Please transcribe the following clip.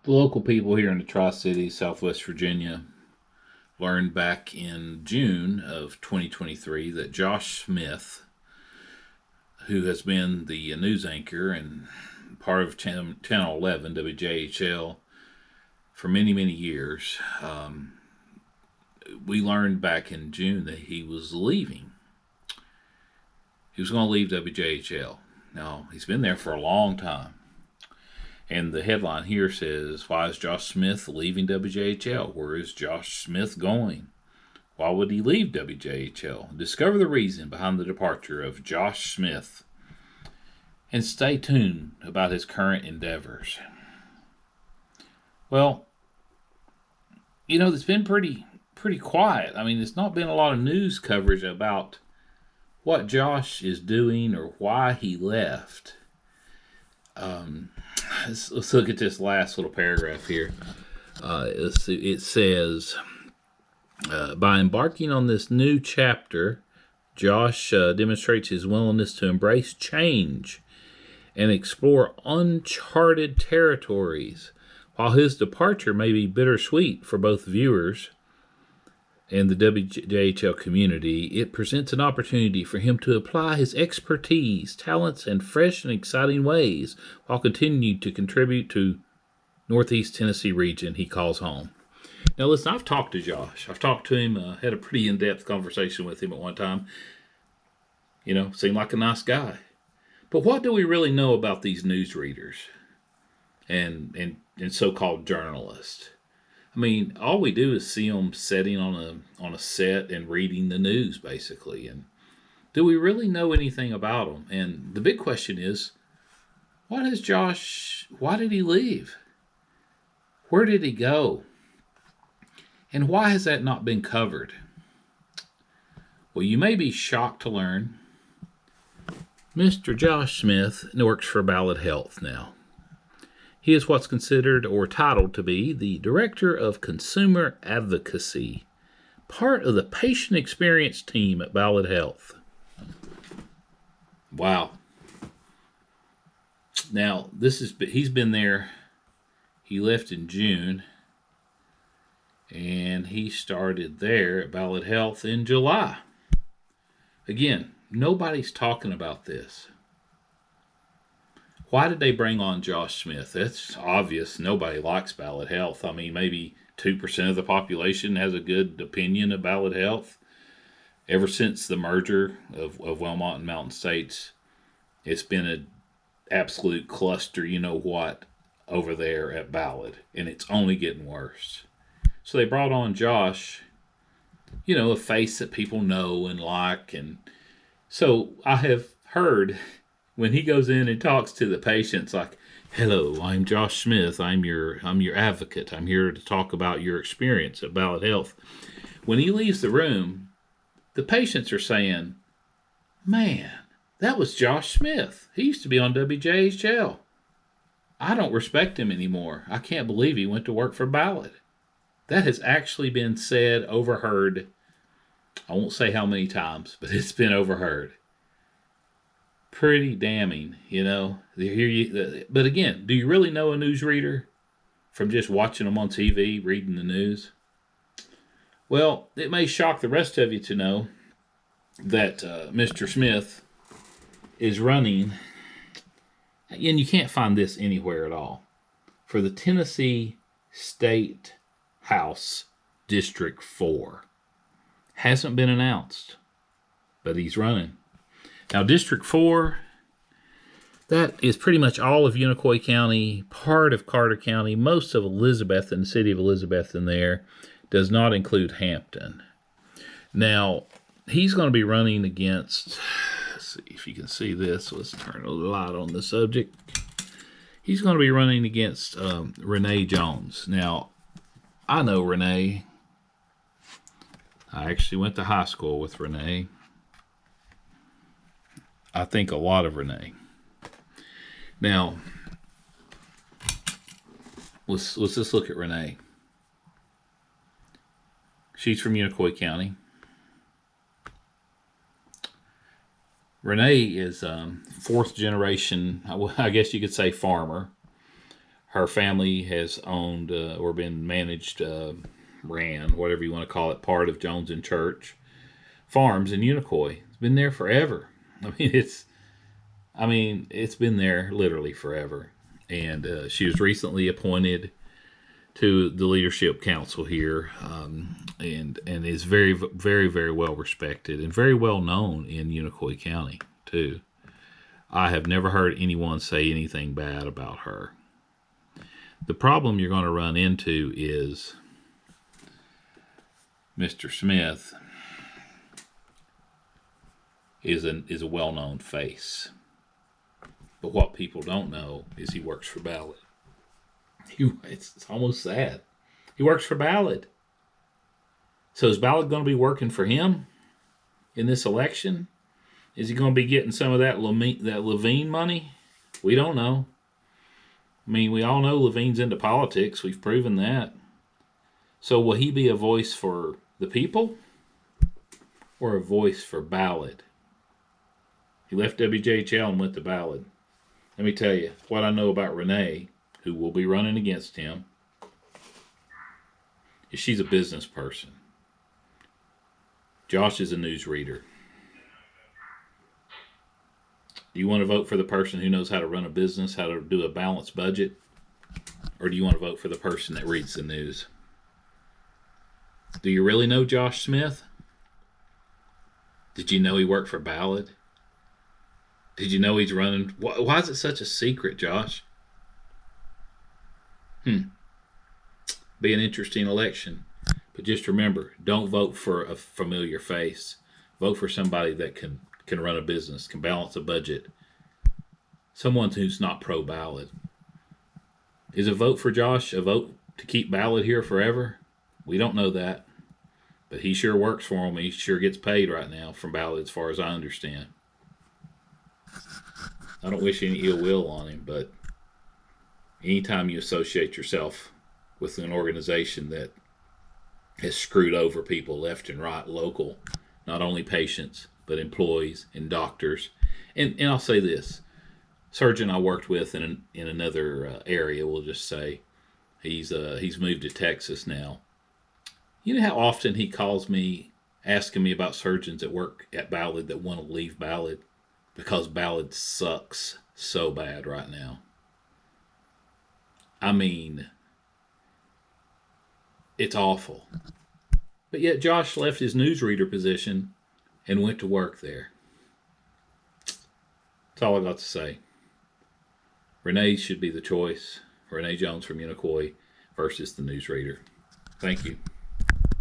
The local people here in the Tri-Cities, Southwest Virginia, learned back in June of 2023 that Josh Smith, who has been the news anchor and part of Channel 11 WJHL for many, many years, we learned back in June that he was leaving. He was going to leave WJHL. Now, he's been there for a long time. And the headline here says, "Why is Josh Smith leaving WJHL? Where is Josh Smith going? Why would he leave WJHL? Discover the reason behind the departure of Josh Smith. And stay tuned about his current endeavors." Well, it's been pretty quiet. I mean, there's not been a lot of news coverage about what Josh is doing or why he left. Let's look at this last little paragraph here. It says, by embarking on this new chapter, Josh demonstrates his willingness to embrace change and explore uncharted territories. While his departure may be bittersweet for both viewers and the WJHL community, it presents an opportunity for him to apply his expertise, talents, and fresh and exciting ways while continuing to contribute to Northeast Tennessee region he calls home. Now listen, I've talked to Josh. I've talked to him, had a pretty in-depth conversation with him at one time. Seemed like a nice guy. But what do we really know about these newsreaders and so-called journalists? I mean, all we do is see them sitting on a set and reading the news, basically. And do we really know anything about them? And the big question is, why did he leave? Where did he go? And why has that not been covered? Well, you may be shocked to learn Mr. Josh Smith works for Ballad Health now. He is what's considered or titled to be the Director of Consumer Advocacy, part of the patient experience team at Ballad Health. Wow. Now, he's been there. He left in June, and he started there at Ballad Health in July. Again, nobody's talking about this. Why did they bring on Josh Smith? It's obvious nobody likes Ballad Health. I mean, maybe 2% of the population has a good opinion of Ballad Health. Ever since the merger of Wellmont and Mountain States, it's been an absolute cluster, over there at Ballad. And it's only getting worse. So they brought on Josh, a face that people know and like. And so I have heard when he goes in and talks to the patients, like, "Hello, I'm Josh Smith. I'm your advocate. I'm here to talk about your experience at Ballad Health." When he leaves the room, the patients are saying, "Man, that was Josh Smith. He used to be on WJHL. I don't respect him anymore. I can't believe he went to work for Ballad." That has actually been said, overheard. I won't say how many times, but it's been overheard. Pretty damning, But again, do you really know a newsreader from just watching them on TV, reading the news? Well, it may shock the rest of you to know that Mr. Smith is running, and you can't find this anywhere at all, for the Tennessee State House District 4. Hasn't been announced, but he's running. Now, District 4, that is pretty much all of Unicoi County, part of Carter County, most of Elizabeth and the city of Elizabeth in there. Does not include Hampton. Now, he's going to be running against, let's see if you can see this. Let's turn a light on the subject. He's going to be running against Renee Jones. Now, I know Renee. I actually went to high school with Renee. I think a lot of Renee. Now, let's just look at Renee. She's from Unicoi County. Renee is fourth generation, I guess you could say, farmer. Her family has owned or been managed, ran, whatever you want to call it, part of Jones and Church Farms in Unicoi. It's been there forever. It's been there literally forever. And she was recently appointed to the leadership council here, and is very, very, very well respected and very well known in Unicoi County too. I have never heard anyone say anything bad about her. The problem you're going to run into is Mr. Smith is a well-known face. But what people don't know is he works for Ballad. It's almost sad. He works for Ballad. So is Ballad going to be working for him in this election? Is he going to be getting some of that Levine money? We don't know. I mean, we all know Levine's into politics. We've proven that. So will he be a voice for the people or a voice for Ballad? He left WJHL and went to Ballad. Let me tell you what I know about Renee, who will be running against him, is she's a business person. Josh is a news reader. Do you want to vote for the person who knows how to run a business, how to do a balanced budget? Or do you want to vote for the person that reads the news? Do you really know Josh Smith? Did you know he worked for Ballad? Did you know he's running? Why is it such a secret, Josh? Be an interesting election. But just remember, don't vote for a familiar face. Vote for somebody that can run a business, can balance a budget. Someone who's not pro-Ballad. Is a vote for Josh a vote to keep Ballad here forever? We don't know that. But he sure works for him. He sure gets paid right now from Ballad as far as I understand. I don't wish any ill will on him, but anytime you associate yourself with an organization that has screwed over people left and right, local, not only patients, but employees and doctors. And I'll say this, surgeon I worked with in another area, we'll just say, he's moved to Texas now. You know how often he calls me asking me about surgeons that work at Ballad that want to leave Ballad because Ballad sucks so bad right now. I mean, it's awful. But yet Josh left his newsreader position and went to work there. That's all I got to say. Renee should be the choice. Renee Jones from Unicoi versus the newsreader. Thank you.